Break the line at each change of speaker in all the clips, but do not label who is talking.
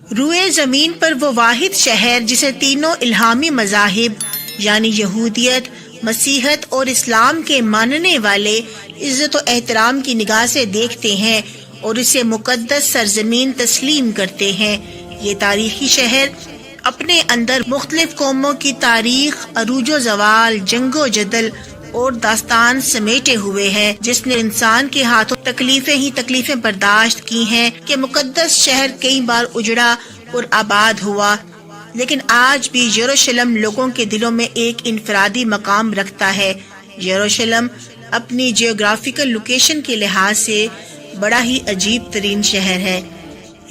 روئے زمین پر وہ واحد شہر جسے تینوں الہامی مذاہب یعنی یہودیت، مسیحیت اور اسلام کے ماننے والے عزت و احترام کی نگاہ سے دیکھتے ہیں اور اسے مقدس سرزمین تسلیم کرتے ہیں۔ یہ تاریخی شہر اپنے اندر مختلف قوموں کی تاریخ، عروج و زوال، جنگ و جدل اور داستان سمیٹے ہوئے ہے، جس نے انسان کے ہاتھوں تکلیفیں برداشت کی ہیں کہ مقدس شہر کئی بار اجڑا اور آباد ہوا، لیکن آج بھی یروشلم لوگوں کے دلوں میں ایک انفرادی مقام رکھتا ہے۔ یروشلم اپنی جیوگرافیکل لوکیشن کے لحاظ سے بڑا ہی عجیب ترین شہر ہے۔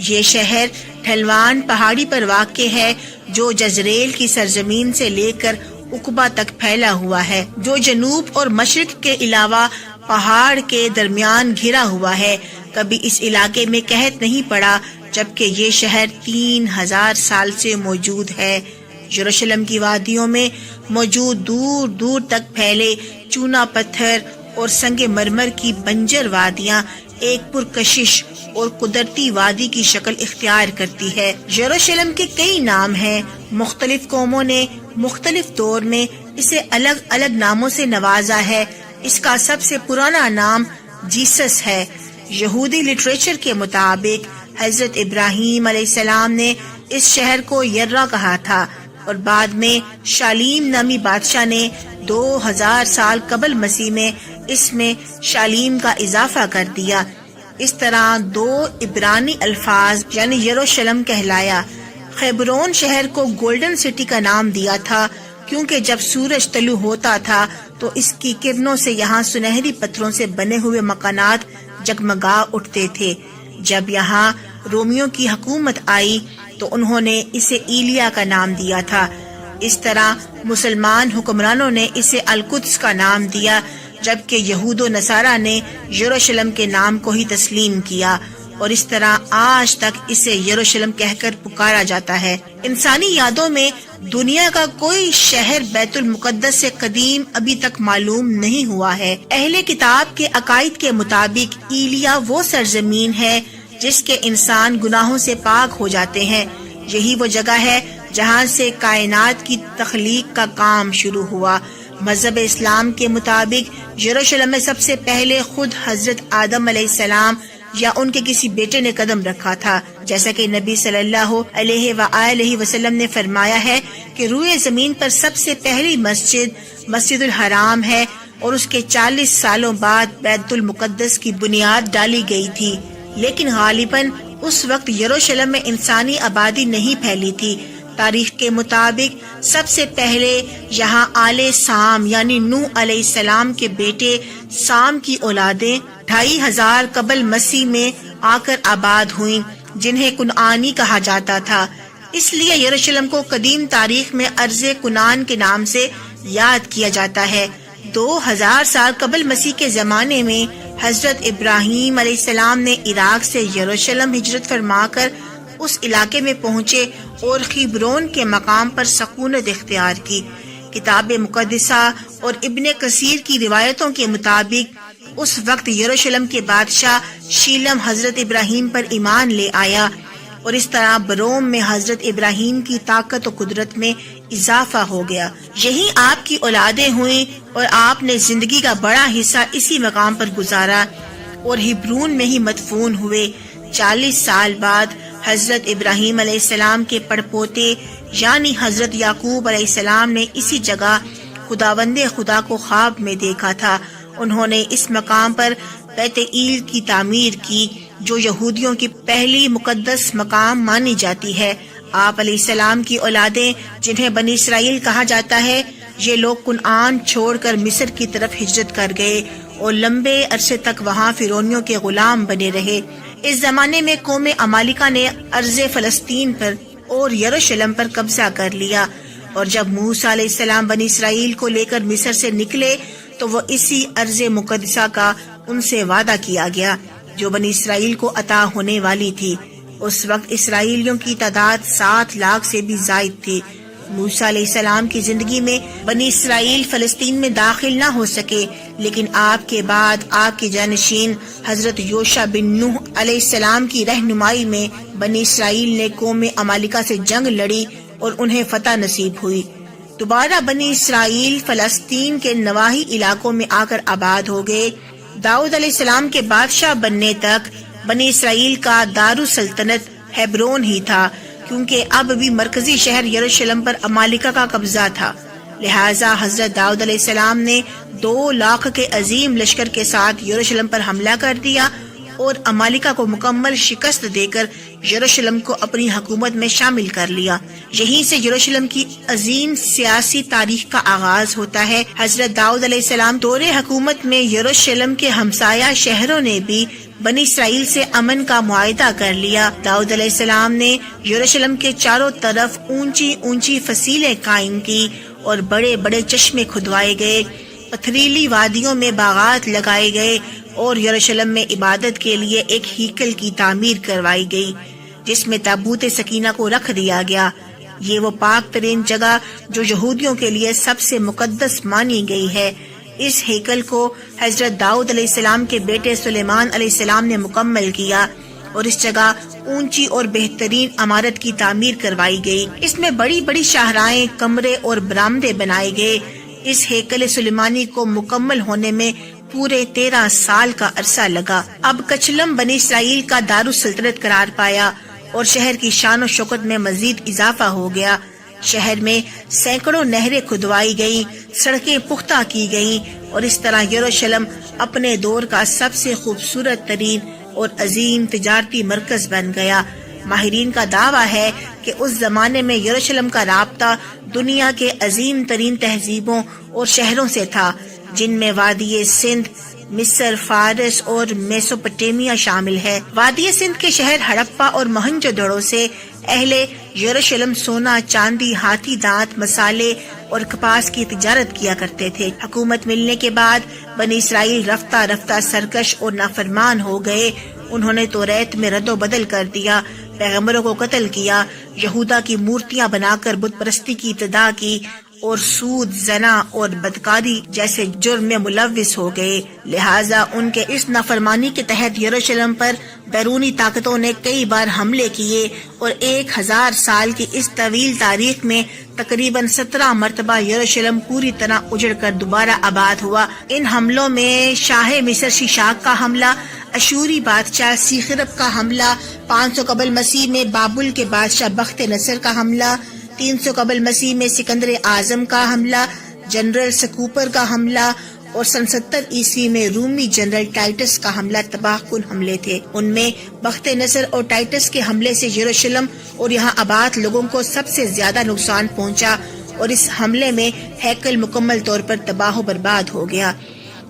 یہ شہر ڈھلوان پہاڑی پر واقع ہے جو جزریل کی سرزمین سے لے کر عقبہ تک پھیلا ہوا ہے، جو جنوب اور مشرق کے علاوہ پہاڑ کے درمیان گھرا ہوا ہے۔ کبھی اس علاقے میں قحط نہیں پڑا، جبکہ یہ شہر 3000 سال سے موجود ہے۔ یروشلم کی وادیوں میں موجود دور دور تک پھیلے چونا پتھر اور سنگ مرمر کی بنجر وادیاں ایک پرکشش اور قدرتی وادی کی شکل اختیار کرتی ہے۔ یروشلم کے کئی نام ہیں، مختلف قوموں نے مختلف دور میں اسے الگ الگ ناموں سے نوازا ہے۔ اس کا سب سے پرانا نام جیسس ہے۔ یہودی لٹریچر کے مطابق حضرت ابراہیم علیہ السلام نے اس شہر کو یرا کہا تھا اور بعد میں شالیم نامی بادشاہ نے 2000 سال قبل مسیح میں اس میں شالیم کا اضافہ کر دیا۔ اس طرح 2 عبرانی الفاظ یعنی یروشلم کہلایا۔ خیبرون شہر کو گولڈن سٹی کا نام دیا تھا کیونکہ جب سورج طلوع ہوتا تھا تو اس کی کرنوں سے یہاں سنہری پتھروں سے بنے ہوئے مکانات جگمگا اٹھتے تھے۔ جب یہاں رومیوں کی حکومت آئی تو انہوں نے اسے ایلیا کا نام دیا تھا۔ اس طرح مسلمان حکمرانوں نے اسے القدس کا نام دیا، جبکہ یہود و نصارہ نے یروشلم کے نام کو ہی تسلیم کیا، اور اس طرح آج تک اسے یروشلم کہہ کر پکارا جاتا ہے۔ انسانی یادوں میں دنیا کا کوئی شہر بیت المقدس سے قدیم ابھی تک معلوم نہیں ہوا ہے۔ اہل کتاب کے عقائد کے مطابق ایلیا وہ سرزمین ہے جس کے انسان گناہوں سے پاک ہو جاتے ہیں۔ یہی وہ جگہ ہے جہاں سے کائنات کی تخلیق کا کام شروع ہوا۔ مذہب اسلام کے مطابق یروشلم میں سب سے پہلے خود حضرت آدم علیہ السلام یا ان کے کسی بیٹے نے قدم رکھا تھا، جیسا کہ نبی صلی اللہ علیہ وآلہ وسلم نے فرمایا ہے کہ روئے زمین پر سب سے پہلی مسجد الحرام ہے اور اس کے 40 سالوں بعد بیت المقدس کی بنیاد ڈالی گئی تھی، لیکن غالباً اس وقت یروشلم میں انسانی آبادی نہیں پھیلی تھی۔ تاریخ کے مطابق سب سے پہلے یہاں آل سام یعنی نوح علیہ السلام کے بیٹے سام کی اولادیں 2500 قبل مسیح میں آ کر آباد ہوئیں، جنہیں کنعانی کہا جاتا تھا۔ اس لیے یروشلم کو قدیم تاریخ میں ارض کنعان کے نام سے یاد کیا جاتا ہے۔ 2000 سال قبل مسیح کے زمانے میں حضرت ابراہیم علیہ السلام نے عراق سے یروشلم ہجرت فرما کر اس علاقے میں پہنچے اور خیبرون کے مقام پر سکونت اختیار کی۔ کتاب مقدسہ اور ابن کثیر کی روایتوں کے مطابق اس وقت یروشلم کے بادشاہ شیلم حضرت ابراہیم پر ایمان لے آیا اور اس طرح بروم میں حضرت ابراہیم کی طاقت و قدرت میں اضافہ ہو گیا۔ یہی آپ کی اولادیں ہوئیں اور آپ نے زندگی کا بڑا حصہ اسی مقام پر گزارا اور ہبرون میں ہی مدفون ہوئے۔ 40 سال بعد حضرت ابراہیم علیہ السلام کے پڑپوتے یعنی حضرت یعقوب علیہ السلام نے اسی جگہ خداوند خدا کو خواب میں دیکھا تھا۔ انہوں نے اس مقام پر بیت ایل کی تعمیر کی جو یہودیوں کی پہلی مقدس مقام مانی جاتی ہے۔ آپ علیہ السلام کی اولادیں جنہیں بنی اسرائیل کہا جاتا ہے، یہ لوگ کنعان چھوڑ کر مصر کی طرف ہجرت کر گئے اور لمبے عرصے تک وہاں فرعونیوں کے غلام بنے رہے۔ اس زمانے میں قوم عمالقہ نے ارض فلسطین پر اور یروشلم پر قبضہ کر لیا، اور جب موسیٰ علیہ السلام بنی اسرائیل کو لے کر مصر سے نکلے تو وہ اسی ارض مقدسہ کا ان سے وعدہ کیا گیا جو بنی اسرائیل کو عطا ہونے والی تھی۔ اس وقت اسرائیلیوں کی تعداد 7 لاکھ سے بھی زائد تھی۔ موسیٰ علیہ السلام کی زندگی میں بنی اسرائیل فلسطین میں داخل نہ ہو سکے، لیکن آپ کے بعد آپ کے جانشین حضرت یوشع بن نوح علیہ السلام کی رہنمائی میں بنی اسرائیل نے قوم عمالقہ سے جنگ لڑی اور انہیں فتح نصیب ہوئی۔ دوبارہ بنی اسرائیل فلسطین کے نواحی علاقوں میں آ کر آباد ہو گئے۔ داؤد علیہ السلام کے بادشاہ بننے تک بنی اسرائیل کا دارالسلطنت ہیبرون ہی تھا، کیونکہ اب بھی مرکزی شہر یروشلم پر عمالقہ کا قبضہ تھا۔ لہٰذا حضرت داؤد علیہ السلام نے 2 لاکھ کے عظیم لشکر کے ساتھ یروشلم پر حملہ کر دیا اور عمالقہ کو مکمل شکست دے کر یروشلم کو اپنی حکومت میں شامل کر لیا۔ یہیں سے یروشلم کی عظیم سیاسی تاریخ کا آغاز ہوتا ہے۔ حضرت داؤد علیہ السلام دور حکومت میں یروشلم کے ہمسایہ شہروں نے بھی بنی اسرائیل سے امن کا معاہدہ کر لیا۔ داؤد علیہ السلام نے یروشلم کے چاروں طرف اونچی اونچی فصیلیں قائم کی اور بڑے بڑے چشمے کھدوائے گئے، پتھریلی وادیوں میں باغات لگائے گئے اور یروشلم میں عبادت کے لیے ایک ہیکل کی تعمیر کروائی گئی جس میں تابوت سکینہ کو رکھ دیا گیا۔ یہ وہ پاک ترین جگہ جو یہودیوں کے لیے سب سے مقدس مانی گئی ہے۔ اس ہیکل کو حضرت داؤد علیہ السلام کے بیٹے سلیمان علیہ السلام نے مکمل کیا اور اس جگہ اونچی اور بہترین عمارت کی تعمیر کروائی گئی۔ اس میں بڑی بڑی شاہراہیں، کمرے اور برآمدے بنائے گئے۔ اس ہیکل سلیمانی کو مکمل ہونے میں پورے 13 سال کا عرصہ لگا۔ اب کچلم بنی اسرائیل کا دارالسلطنت قرار پایا اور شہر کی شان و شوکت میں مزید اضافہ ہو گیا۔ شہر میں سینکڑوں نہریں کھدوائی گئیں، سڑکیں پختہ کی گئیں اور اس طرح یروشلم اپنے دور کا سب سے خوبصورت ترین اور عظیم تجارتی مرکز بن گیا۔ ماہرین کا دعویٰ ہے کہ اس زمانے میں یروشلم کا رابطہ دنیا کے عظیم ترین تہذیبوں اور شہروں سے تھا، جن میں وادی سندھ، مصر، فارس اور میسوپوٹیمیا شامل ہے۔ وادی سندھ کے شہر ہڑپا اور موہنجو دڑو سے اہل یروشلم سونا، چاندی، ہاتھی دانت، مسالے اور کپاس کی تجارت کیا کرتے تھے۔ حکومت ملنے کے بعد بنی اسرائیل رفتہ رفتہ سرکش اور نافرمان ہو گئے۔ انہوں نے توریت میں رد و بدل کر دیا، پیغمبروں کو قتل کیا، یہودا کی مورتیاں بنا کر بت پرستی کی ابتدا کی اور سود، زنا اور بدکاری جیسے جرم میں ملوث ہو گئے۔ لہٰذا ان کے اس نافرمانی کے تحت یروشلم پر بیرونی طاقتوں نے کئی بار حملے کیے اور 1000 سال کی اس طویل تاریخ میں تقریباً 17 مرتبہ یروشلم پوری طرح اجڑ کر دوبارہ آباد ہوا۔ ان حملوں میں شاہ مصر شیشاک کا حملہ، اشوری بادشاہ سیخرب کا حملہ، 500 قبل مسیح میں بابل کے بادشاہ بخت نصر کا حملہ، 300 قبل مسیح میں سکندر اعظم کا حملہ، جنرل سکوپر کا حملہ اور سن 70 عیسوی میں رومی جنرل ٹائٹس کا حملہ تباہ کن حملے تھے۔ ان میں بخت نصر اور ٹائٹس کے حملے سے یروشلم اور یہاں آباد لوگوں کو سب سے زیادہ نقصان پہنچا اور اس حملے میں ہیکل مکمل طور پر تباہ و برباد ہو گیا۔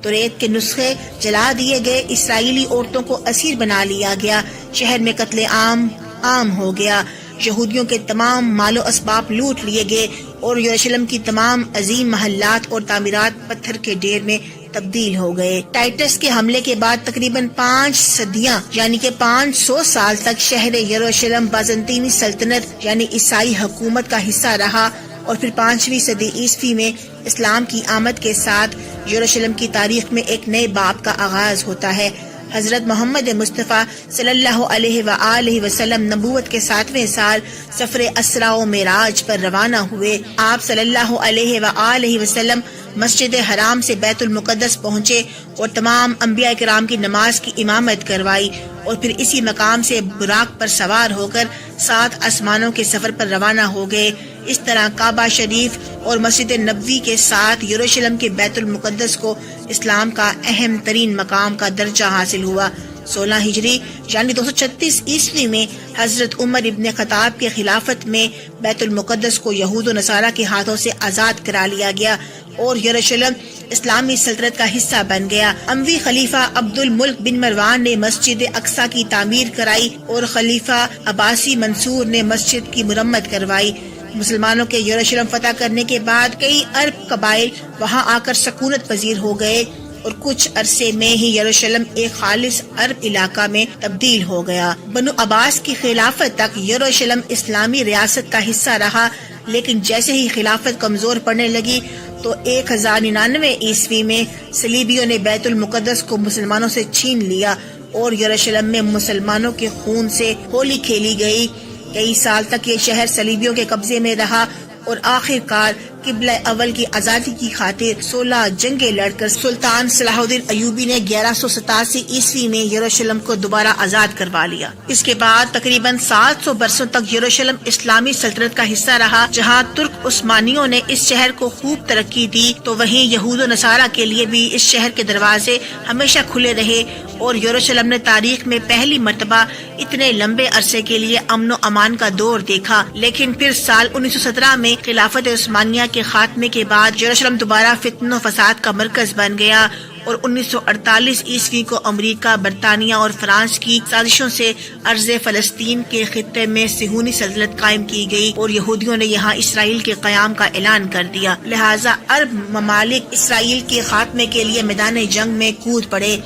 توریت کے نسخے جلا دیے گئے، اسرائیلی عورتوں کو اسیر بنا لیا گیا، شہر میں قتل عام ہو گیا، یہودیوں کے تمام مال و اسباب لوٹ لیے گئے اور یروشلم کی تمام عظیم محلات اور تعمیرات پتھر کے ڈھیر میں تبدیل ہو گئے۔ ٹائٹس کے حملے کے بعد تقریباً 5 صدیاں یعنی کہ 500 سال تک شہر یروشلم بازنطینی سلطنت یعنی عیسائی حکومت کا حصہ رہا اور پھر 5ویں صدی عیسوی میں اسلام کی آمد کے ساتھ یروشلم کی تاریخ میں ایک نئے باب کا آغاز ہوتا ہے۔ حضرت محمد مصطفیٰ صلی اللہ علیہ وآلہ وسلم نبوت کے 7ویں سال سفر اسراء و معراج پر روانہ ہوئے۔ آپ صلی اللہ علیہ وآلہ وسلم مسجد حرام سے بیت المقدس پہنچے اور تمام انبیاء کرام کی نماز کی امامت کروائی اور پھر اسی مقام سے براق پر سوار ہو کر 7 آسمانوں کے سفر پر روانہ ہو گئے۔ اس طرح کعبہ شریف اور مسجد نبوی کے ساتھ یروشلم کے بیت المقدس کو اسلام کا اہم ترین مقام کا درجہ حاصل ہوا۔ 16 ہجری یعنی 236 عیسوی میں حضرت عمر ابن خطاب کے خلافت میں بیت المقدس کو یہود و نصارہ کے ہاتھوں سے آزاد کرا لیا گیا اور یروشلم اسلامی سلطنت کا حصہ بن گیا۔ اموی خلیفہ عبد الملک بن مروان نے مسجد اقصی کی تعمیر کرائی اور خلیفہ عباسی منصور نے مسجد کی مرمت کروائی۔ مسلمانوں کے یروشلم فتح کرنے کے بعد کئی عرب قبائل وہاں آ کر سکونت پذیر ہو گئے اور کچھ عرصے میں ہی یروشلم ایک خالص عرب علاقہ میں تبدیل ہو گیا۔ بنو عباس کی خلافت تک یروشلم اسلامی ریاست کا حصہ رہا، لیکن جیسے ہی خلافت کمزور پڑنے لگی تو 1099 عیسوی میں صلیبیوں نے بیت المقدس کو مسلمانوں سے چھین لیا اور یروشلم میں مسلمانوں کے خون سے ہولی کھیلی گئی۔ کئی سال تک یہ شہر صلیبیوں کے قبضے میں رہا اور آخر کار قبلہ اول کی آزادی کی خاطر 16 جنگیں لڑ کر سلطان صلاح الدین ایوبی نے 1187 عیسوی میں یروشلم کو دوبارہ آزاد کروا لیا۔ اس کے بعد تقریباً 700 برسوں تک یروشلم اسلامی سلطنت کا حصہ رہا۔ جہاں ترک عثمانیوں نے اس شہر کو خوب ترقی دی تو وہیں یہود و نصارہ کے لیے بھی اس شہر کے دروازے ہمیشہ کھلے رہے اور یروشلم نے تاریخ میں پہلی مرتبہ اتنے لمبے عرصے کے لیے امن و امان کا دور دیکھا۔ لیکن پھر سال 1917 میں خلافت عثمانیہ کے خاتمے کے بعد یروشلم دوبارہ فتن و فساد کا مرکز بن گیا اور 1948 عیسوی کو امریکہ، برطانیہ اور فرانس کی سازشوں سے ارض فلسطین کے خطے میں صہیونی سلطنت قائم کی گئی اور یہودیوں نے یہاں اسرائیل کے قیام کا اعلان کر دیا۔ لہٰذا عرب ممالک اسرائیل کے خاتمے کے لیے میدان جنگ میں کود پڑے،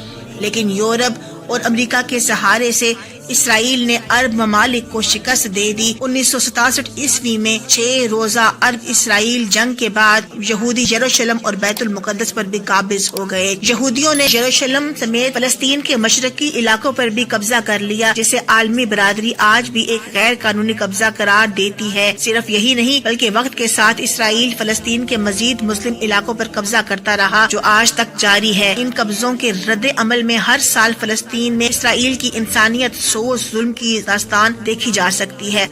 لیکن یورپ اور امریکہ کے سہارے سے اسرائیل نے عرب ممالک کو شکست دے دی۔ 1967 عیسوی میں 6 روزہ عرب اسرائیل جنگ کے بعد یہودی یروشلم اور بیت المقدس پر بھی قابض ہو گئے۔ یہودیوں نے یروشلم سمیت فلسطین کے مشرقی علاقوں پر بھی قبضہ کر لیا، جسے عالمی برادری آج بھی ایک غیر قانونی قبضہ قرار دیتی ہے۔ صرف یہی نہیں بلکہ وقت کے ساتھ اسرائیل فلسطین کے مزید مسلم علاقوں پر قبضہ کرتا رہا، جو آج تک جاری ہے۔ ان قبضوں کے رد عمل میں ہر سال فلسطین میں اسرائیل کی انسانیت سوز ظلم کی داستان دیکھی جا سکتی ہے۔